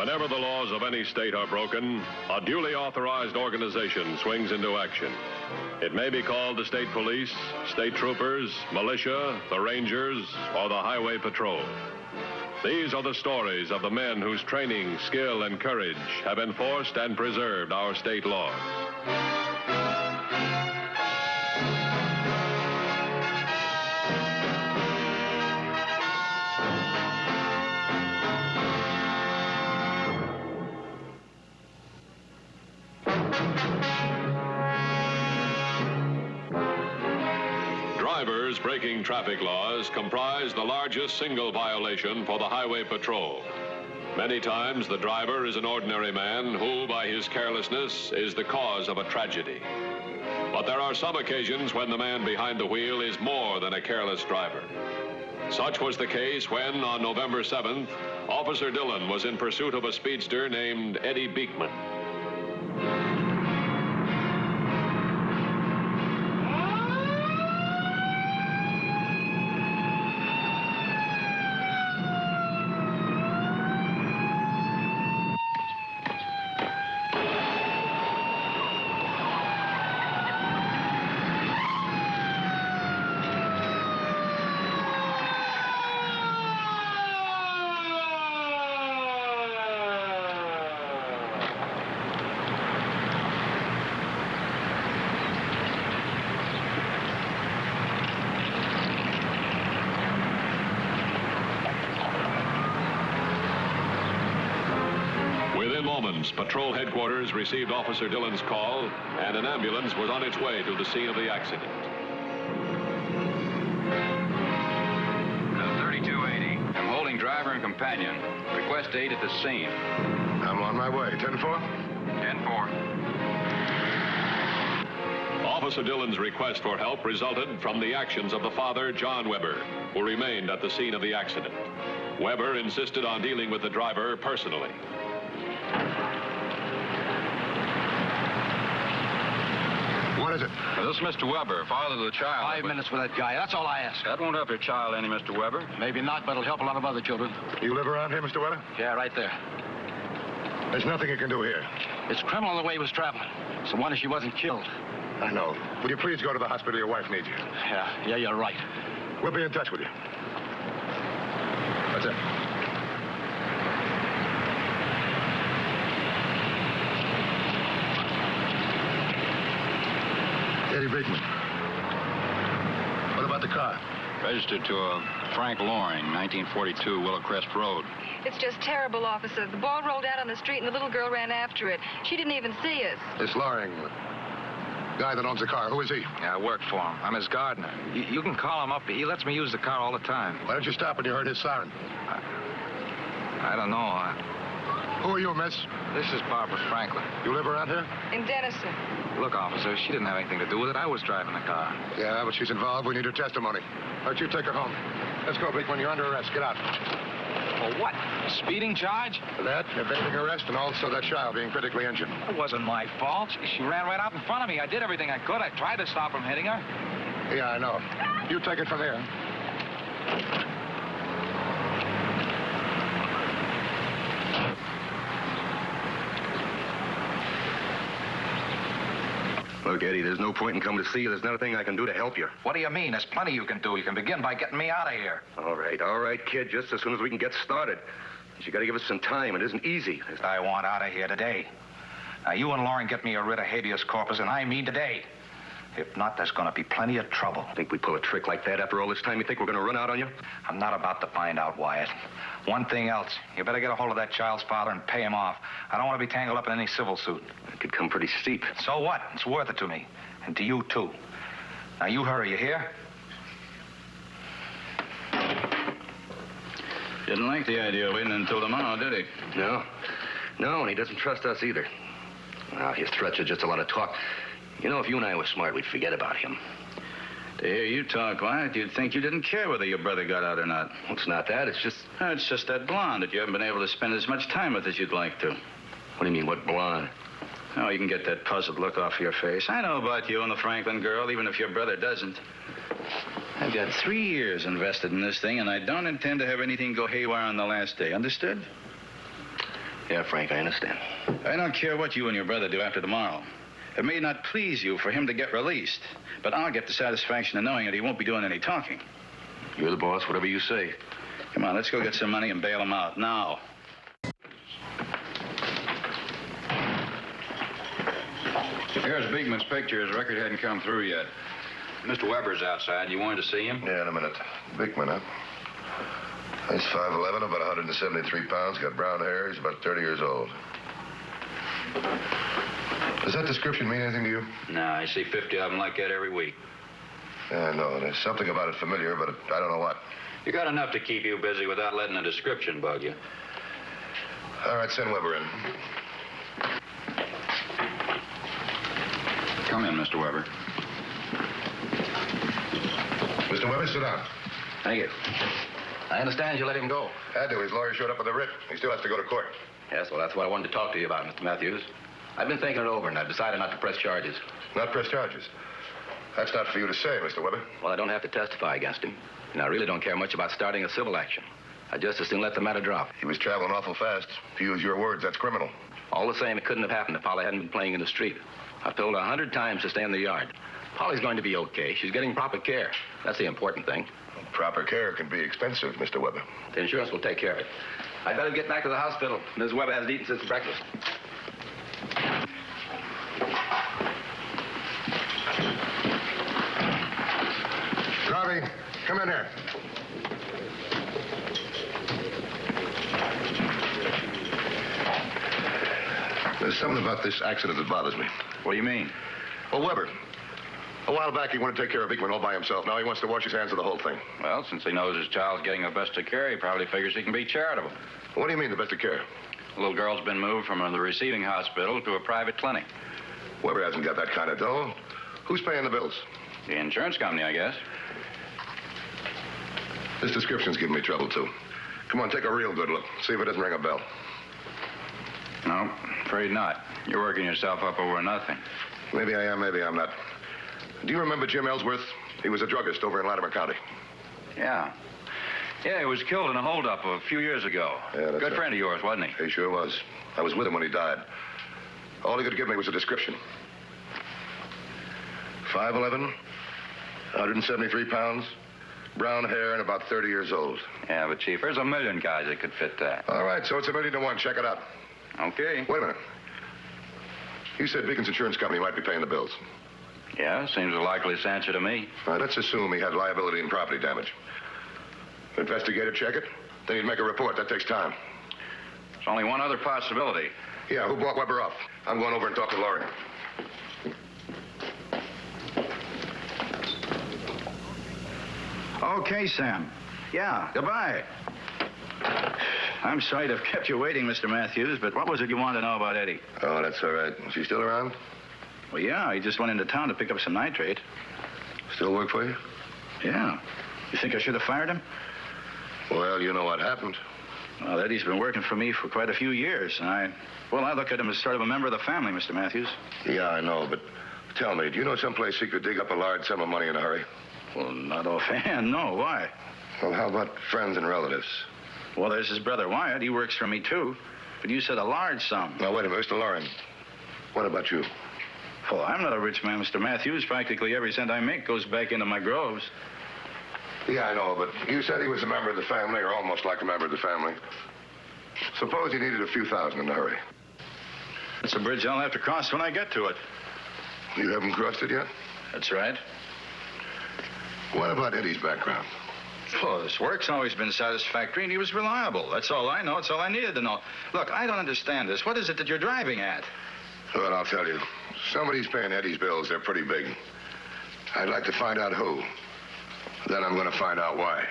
Whenever the laws of any state are broken, a duly authorized organization swings into action. It may be called the state police, state troopers, militia, the rangers, or the highway patrol. These are the stories of the men whose training, skill, and courage have enforced and preserved our state laws. Drivers breaking traffic laws comprise the largest single violation for the highway patrol. Many times, the driver is an ordinary man who, by his carelessness, is the cause of a tragedy. But there are some occasions when the man behind the wheel is more than a careless driver. Such was the case when, on November 7th, Officer Dillon was in pursuit of a speedster named Eddie Beekman. Patrol headquarters received Officer Dillon's call, and an ambulance was on its way to the scene of the accident. 3280. I'm holding driver and companion. Request aid at the scene. I'm on my way. 10-4? 10-4. Officer Dillon's request for help resulted from the actions of the father, John Weber, who remained at the scene of the accident. Weber insisted on dealing with the driver personally. What is it? This is Mr. Weber, father of the child. 5 minutes for that guy. That's all I ask. That won't help your child any, Mr. Weber. Maybe not, but it'll help a lot of other children. You live around here, Mr. Weller? Yeah, right there. There's nothing you can do here. It's criminal the way he was traveling. It's a wonder she wasn't killed. I know. Will you please go to the hospital? Your wife needs you. Yeah, you're right. We'll be in touch with you. That's it. Eddie Beekman. What about the car? Registered to Frank Loring, 1942 Willow Crest Road. It's just terrible, officer. The ball rolled out on the street and the little girl ran after it. She didn't even see us. This Loring, guy that owns the car, who is he? Yeah, I work for him. I'm his gardener. You can call him up. He lets me use the car all the time. Why don't you stop when you heard his siren? I don't know. Who are you, miss? This is Barbara Franklin. You live around here? In Denison. Look, officer, she didn't have anything to do with it. I was driving the car. Yeah, but she's involved. We need her testimony. Why don't you take her home? Let's go, Beekman. You're under arrest. Get out. For what? A speeding charge? For that, evading arrest, and also that child being critically injured. It wasn't my fault. She ran right out in front of me. I did everything I could. I tried to stop from hitting her. Yeah, I know. You take it from here. Look, Eddie, there's no point in coming to see you. There's not a thing I can do to help you. What do you mean? There's plenty you can do. You can begin by getting me out of here. All right, kid. Just as soon as we can get started. But you got to give us some time. It isn't easy. I want out of here today. Now, you and Lauren get me a writ of habeas corpus, and I mean today. If not, there's going to be plenty of trouble. Think we pull a trick like that after all this time? You think we're going to run out on you? I'm not about to find out, Wyatt. One thing else. You better get a hold of that child's father and pay him off. I don't want to be tangled up in any civil suit. It could come pretty steep. So what? It's worth it to me. And to you, too. Now, you hurry, you hear? Didn't like the idea of waiting until tomorrow, did he? No, and he doesn't trust us either. Well, his threats are just a lot of talk. You know, if you and I were smart, we'd forget about him. To hear you talk, Wyatt, you'd think you didn't care whether your brother got out or not. Well, it's not that. It's just that blonde that you haven't been able to spend as much time with as you'd like to. What do you mean, what blonde? Oh, you can get that puzzled look off your face. I know about you and the Franklin girl, even if your brother doesn't. I've got 3 years invested in this thing, and I don't intend to have anything go haywire on the last day. Understood? Yeah, Frank, I understand. I don't care what you and your brother do after tomorrow. It may not please you for him to get released, but I'll get the satisfaction of knowing that he won't be doing any talking. You're the boss, whatever you say. Come on, let's go get some money and bail him out now. Here's Beekman's picture. His record hadn't come through yet. Mr. Weber's outside. You wanted to see him? Yeah, in a minute. Beekman, huh? He's 5'11", about 173 pounds, got brown hair. He's about 30 years old. Does that description mean anything to you? No, I see 50 of them like that every week. Yeah, no, there's something about it familiar, but I don't know what. You got enough to keep you busy without letting a description bug you. All right, send Weber in. Come in, Mr. Weber. Mr. Weber, sit down. Thank you. I understand you let him go. Had to. His lawyer showed up with a writ. He still has to go to court. Yes, well, that's what I wanted to talk to you about, Mr. Mathews. I've been thinking it over, and I've decided not to press charges. Not press charges? That's not for you to say, Mr. Weber. Well, I don't have to testify against him, and I really don't care much about starting a civil action. I just as soon let the matter drop. He was traveling awful fast. To use your words, that's criminal. All the same, it couldn't have happened if Polly hadn't been playing in the street. I've told her 100 times to stay in the yard. Polly's going to be okay. She's getting proper care. That's the important thing. Proper care can be expensive, Mr. Weber. The insurance will take care of it. I'd better get back to the hospital. Ms. Weber hasn't eaten since breakfast. Garvey, come in here. There's something about this accident that bothers me. What do you mean? Well, Weber, a while back he wanted to take care of Beekman all by himself. Now he wants to wash his hands of the whole thing. Well, since he knows his child's getting the best of care, he probably figures he can be charitable. What do you mean, the best of care? The little girl's been moved from the receiving hospital to a private clinic. Weber hasn't got that kind of dough. Who's paying the bills? The insurance company, I guess. This description's giving me trouble, too. Come on, take a real good look. See if it doesn't ring a bell. No, afraid not. You're working yourself up over nothing. Maybe I am, maybe I'm not. Do you remember Jim Ellsworth? He was a druggist over in Latimer County. Yeah. Yeah, he was killed in a holdup a few years ago. Yeah, that's Good right. friend of yours, wasn't he? He sure was. I was with him when he died. All he could give me was a description. 5'11", 173 pounds, brown hair, and about 30 years old. Yeah, but, Chief, there's a million guys that could fit that. All right, so it's 1,000,000 to 1. Check it out. Okay. Wait a minute. You said Beacon's insurance company might be paying the bills. Yeah, seems the likeliest answer to me. All right, let's assume he had liability and property damage. Investigator check it, then he'd make a report. That takes time. There's only one other possibility. Yeah, who bought Weber off? I'm going over and talk to Laurie. Okay, Sam. Yeah, goodbye. I'm sorry to have kept you waiting, Mr. Mathews, but what was it you wanted to know about Eddie? Oh, that's all right. Is he still around? Well, yeah, he just went into town to pick up some nitrate. Still work for you? Yeah. You think I should have fired him? Well, you know what happened. Well, Eddie's been working for me for quite a few years, and I look at him as sort of a member of the family, Mr. Mathews. Yeah, I know, but tell me, do you know someplace he could dig up a large sum of money in a hurry? Well, not offhand, no. Why? Well, how about friends and relatives? Well, there's his brother Wyatt. He works for me, too. But you said a large sum. Now, wait a minute, Mr. Loring. What about you? Well, I'm not a rich man, Mr. Mathews. Practically every cent I make goes back into my groves. Yeah, I know, but you said he was a member of the family, or almost like a member of the family. Suppose he needed a few thousand in a hurry. It's a bridge I'll have to cross when I get to it. You haven't crossed it yet? That's right. What about Eddie's background? Oh, his work's always been satisfactory, and he was reliable. That's all I know. That's all I needed to know. Look, I don't understand this. What is it that you're driving at? Well, I'll tell you. Somebody's paying Eddie's bills. They're pretty big. I'd like to find out who. Then I'm going to find out why.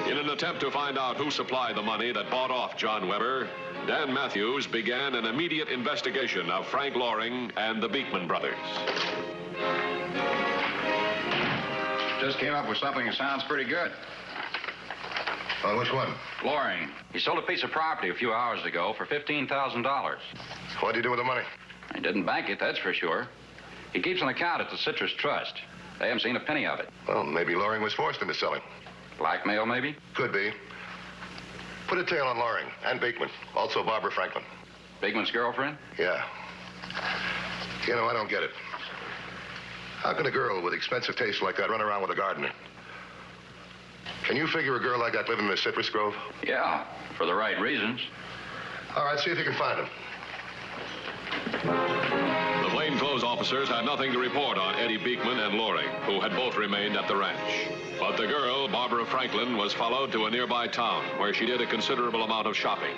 In an attempt to find out who supplied the money that bought off John Weber, Dan Mathews began an immediate investigation of Frank Loring and the Beekman brothers. Just came up with something that sounds pretty good. On which one? Loring. He sold a piece of property a few hours ago for $15,000. What'd you do with the money? He didn't bank it, that's for sure. He keeps an account at the Citrus Trust. They haven't seen a penny of it. Well, maybe Loring was forced into selling. Blackmail, maybe? Could be. Put a tail on Loring and Beekman. Also Barbara Franklin. Beekman's girlfriend? Yeah. You know, I don't get it. How can a girl with expensive taste like that run around with a gardener? Can you figure a girl like that living in a citrus grove? Yeah, for the right reasons. All right, see if you can find him. The plainclothes officers had nothing to report on Eddie Beekman and Loring, who had both remained at the ranch. But the girl, Barbara Franklin, was followed to a nearby town where she did a considerable amount of shopping.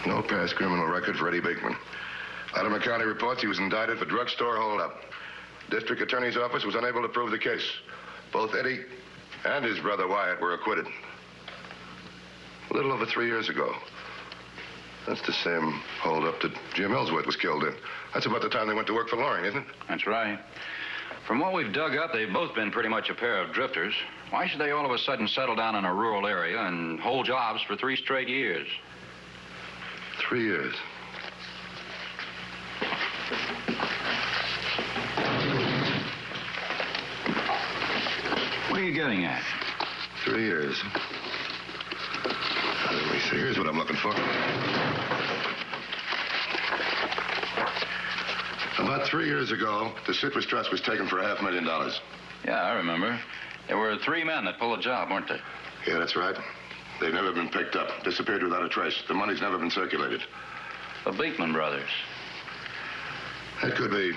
No past criminal record for Eddie Beekman. Latimer County reports he was indicted for drugstore holdup. District Attorney's Office was unable to prove the case. Both Eddie and his brother Wyatt were acquitted. A little over 3 years ago. That's the same holdup that Jim Ellsworth was killed in. That's about the time they went to work for Loring, isn't it? That's right. From what we've dug up, they've both been pretty much a pair of drifters. Why should they all of a sudden settle down in a rural area and hold jobs for 3 straight years? 3 years. What are you getting at? 3 years. Let me see. Here's what I'm looking for. About 3 years ago, the Citrus Trust was taken for $500,000. Yeah, I remember. There were 3 men that pulled the job, weren't there? Yeah, that's right. They've never been picked up. Disappeared without a trace. The money's never been circulated. The Beekman brothers. That could be.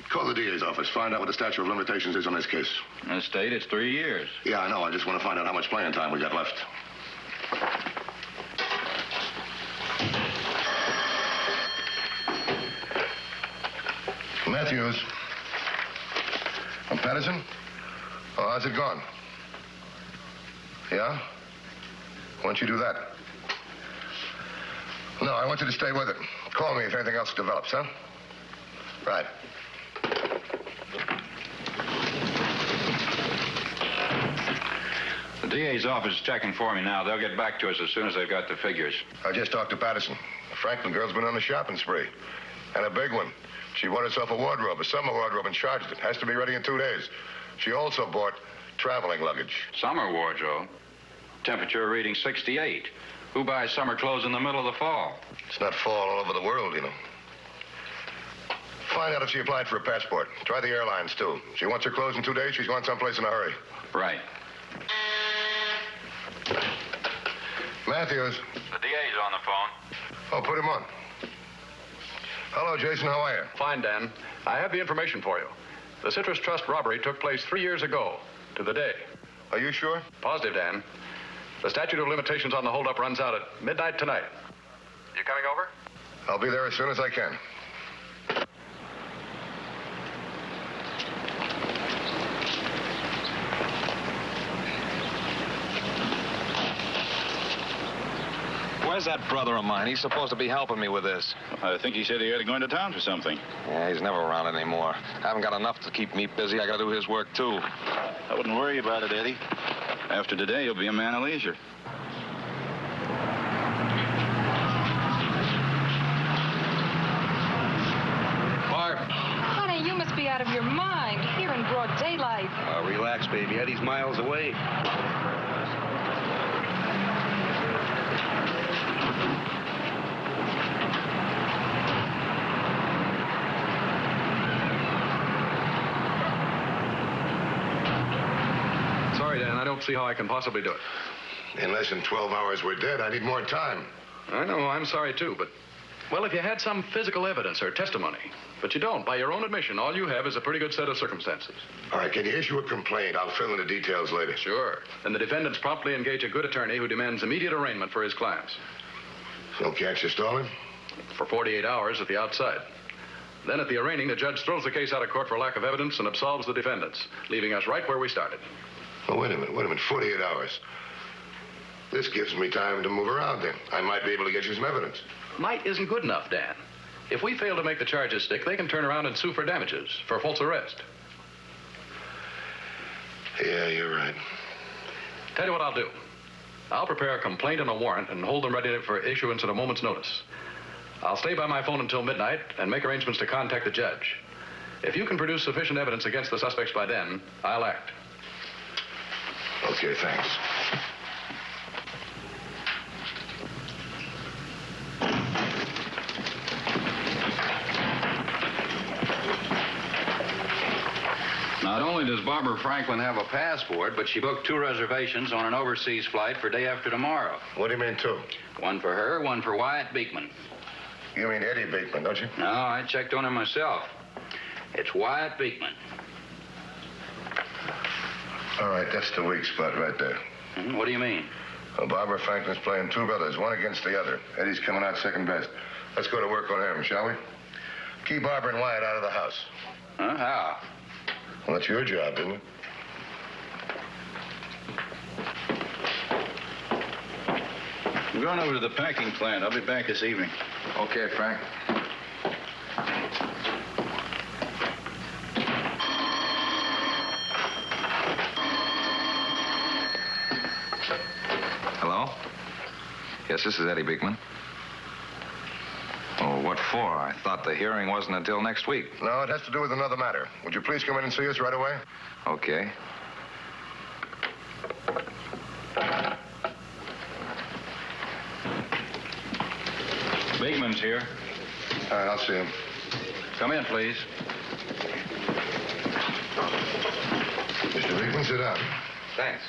Call the DA's office. Find out what the statute of limitations is on this case. In the state, it's 3 years. Yeah, I know. I just want to find out how much playing time we got left. Mathews. From Patterson? Oh, how's it going? Yeah? Why don't you do that? No, I want you to stay with it. Call me if anything else develops, huh? Right. The DA's office is checking for me now. They'll get back to us as soon as they've got the figures. I just talked to Patterson. The Franklin girl's been on a shopping spree. And a big one. She bought herself a wardrobe, a summer wardrobe, and charged it. Has to be ready in 2 days. She also bought traveling luggage. Summer wardrobe? Temperature reading 68. Who buys summer clothes in the middle of the fall? It's not fall all over the world, you know. Find out if she applied for a passport. Try the airlines, too. She wants her clothes in 2 days. She's going someplace in a hurry. Right. Mathews. The DA's on the phone. Oh, put him on. Hello, Jason. How are you? Fine, Dan. I have the information for you. The Citrus Trust robbery took place 3 years ago, to the day. Are you sure? Positive, Dan. The statute of limitations on the holdup runs out at midnight tonight. You coming over? I'll be there as soon as I can. Where's that brother of mine? He's supposed to be helping me with this. I think he said he had to go into town for something. Yeah, he's never around anymore. I haven't got enough to keep me busy. I got to do his work, too. I wouldn't worry about it, Eddie. After today, you'll be a man of leisure. Barb. Honey, you must be out of your mind. Here in broad daylight. Relax, baby. Eddie's miles away. Sorry, Dan. I don't see how I can possibly do it. In less than 12 hours, we're dead. I need more time. I know. I'm sorry, too, but... Well, if you had some physical evidence or testimony. But you don't. By your own admission, all you have is a pretty good set of circumstances. All right, can you issue a complaint? I'll fill in the details later. Sure. Then the defendants promptly engage a good attorney who demands immediate arraignment for his clients. So can't you stall him? For 48 hours at the outside. Then at the arraigning, the judge throws the case out of court for lack of evidence and absolves the defendants, leaving us right where we started. Oh, wait a minute. 48 hours. This gives me time to move around then. I might be able to get you some evidence. Might isn't good enough, Dan. If we fail to make the charges stick, they can turn around and sue for damages, for false arrest. Yeah, you're right. Tell you what I'll do. I'll prepare a complaint and a warrant and hold them ready for issuance at a moment's notice. I'll stay by my phone until midnight and make arrangements to contact the judge. If you can produce sufficient evidence against the suspects by then, I'll act. Okay, thanks. Not only does Barbara Franklin have a passport, but she booked 2 reservations on an overseas flight for day after tomorrow. What do you mean, 2? One for her, one for Wyatt Beekman. You mean Eddie Beekman, don't you? No, I checked on him myself. It's Wyatt Beekman. All right, that's the weak spot right there. What do you mean? Well, Barbara Franklin's playing 2 brothers, one against the other. Eddie's coming out second best. Let's go to work on him, shall we? Keep Barbara and Wyatt out of the house. Huh? How? Well, that's your job, isn't it? I'm going over to the packing plant. I'll be back this evening. Okay, Frank. Hello? Yes, this is Eddie Beekman. Oh, what for? I thought the hearing wasn't until next week. No, it has to do with another matter. Would you please come in and see us right away? Okay. Beekman's here. All right, I'll see him. Come in, please. Mr. Beekman, sit down. Thanks.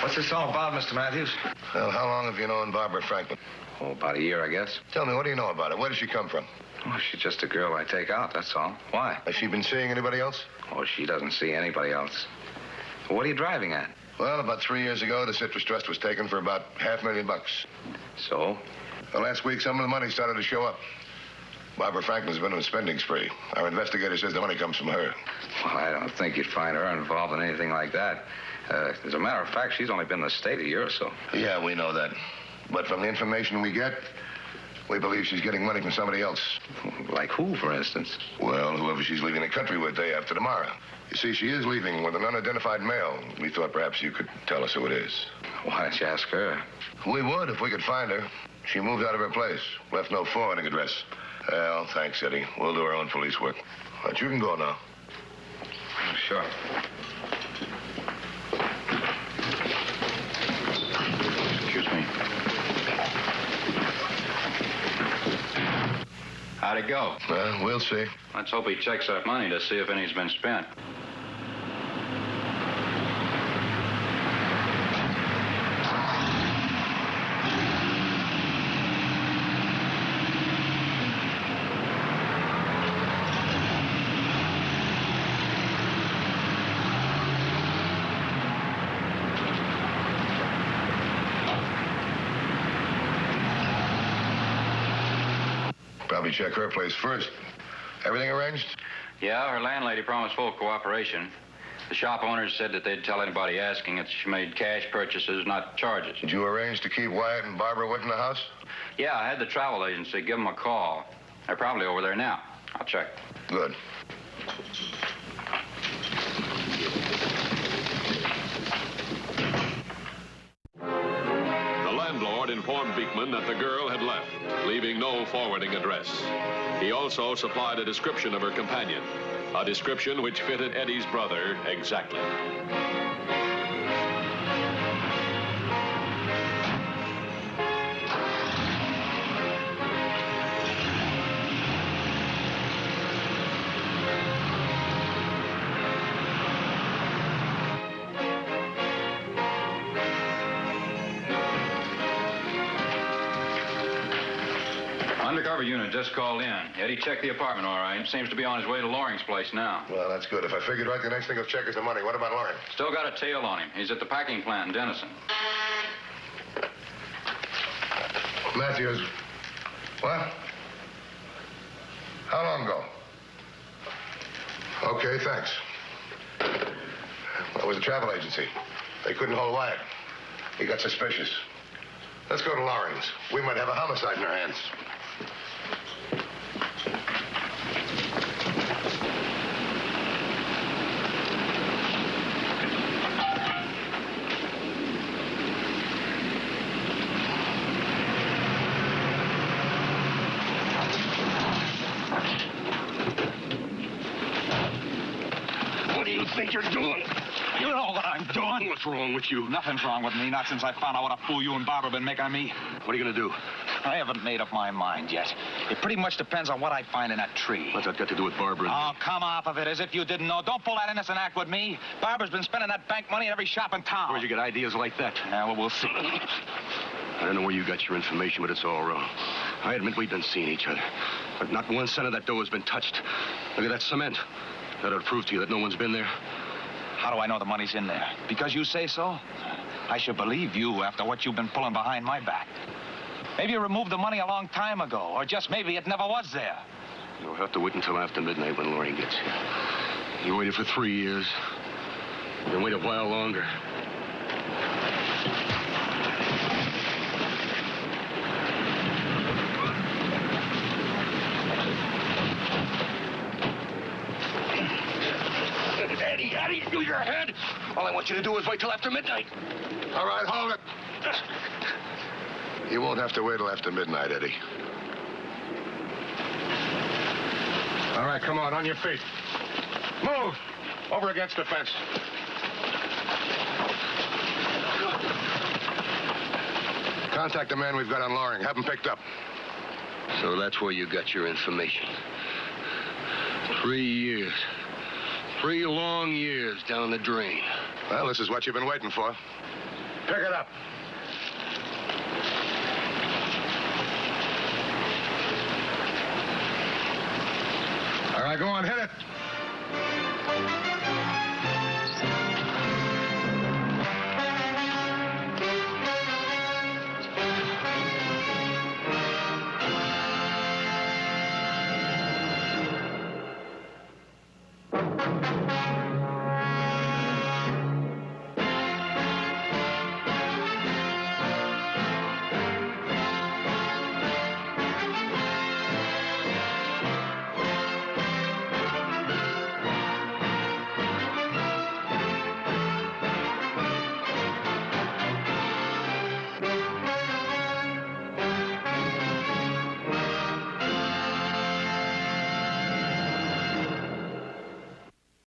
What's this all about, Mr. Mathews? Well, how long have you known Barbara Franklin? Oh, about a year, I guess. Tell me, what do you know about her? Where does she come from? Oh, she's just a girl I take out, that's all. Why? Has she been seeing anybody else? Oh, she doesn't see anybody else. What are you driving at? Well, about 3 years ago, the citrus trust was taken for about $500,000. So? Well, last week, some of the money started to show up. Barbara Franklin's been on a spending spree. Our investigator says the money comes from her. Well, I don't think you'd find her involved in anything like that. As a matter of fact, she's only been in the state a year or so. Yeah, we know that. But from the information we get, we believe she's getting money from somebody else. Like who, for instance? Well, whoever she's leaving the country with day after tomorrow. You see, she is leaving with an unidentified male. We thought perhaps you could tell us who it is. Why don't you ask her? We would if we could find her. She moved out of her place, left no forwarding address. Well, thanks, Eddie. We'll do our own police work. But you can go now. Sure. Excuse me. How'd it go? Well, we'll see. Let's hope he checks that money to see if any's been spent. Probably check her place first. Everything arranged? Yeah, her landlady promised full cooperation. The shop owners said that they'd tell anybody asking that she made cash purchases, not charges. Did you arrange to keep Wyatt and Barbara away from the house? Yeah, I had the travel agency give them a call. They're probably over there now. I'll check. Good. The landlord informed Beekman that the girl had left, leaving no forwarding address. He also supplied a description of her companion, a description which fitted Eddie's brother exactly. Undercover unit just called in. Eddie checked the apartment all right. Seems to be on his way to Loring's place now. Well, that's good. If I figured right, the next thing he'll check is the money. What about Loring? Still got a tail on him. He's at the packing plant in Denison. Mathews. What? How long ago? Okay, thanks. That was a travel agency. They couldn't hold Wyatt. He got suspicious. Let's go to Loring's. We might have a homicide in our hands. What's wrong with you? Nothing's wrong with me, not since I found out what a fool you and Barbara have been making of me. What are you going to do? I haven't made up my mind yet. It pretty much depends on what I find in that tree. What's that got to do with Barbara? Oh, come off of it, as if you didn't know. Don't pull that innocent act with me. Barbara's been spending that bank money in every shop in town. Where'd you get ideas like that? Yeah, well, we'll see. I don't know where you got your information, but it's all wrong. I admit we've been seeing each other. But not 1 cent of that dough has been touched. Look at that cement. That'll prove to you that no one's been there. How do I know the money's in there? Because you say so? I should believe you after what you've been pulling behind my back. Maybe you removed the money a long time ago, or just maybe it never was there. You'll have to wait until after midnight when Laurie gets here. You waited for 3 years. Then wait a while longer. Eddie, use your head. All I want you to do is wait till after midnight. All right, hold it. You won't have to wait till after midnight, Eddie. All right, come on your feet. Move! Over against the fence. Contact the man we've got on Loring. Have him picked up. So that's where you got your information. 3 years. 3 long years down the drain. Well, this is what you've been waiting for. Pick it up. All right, go on, hit it.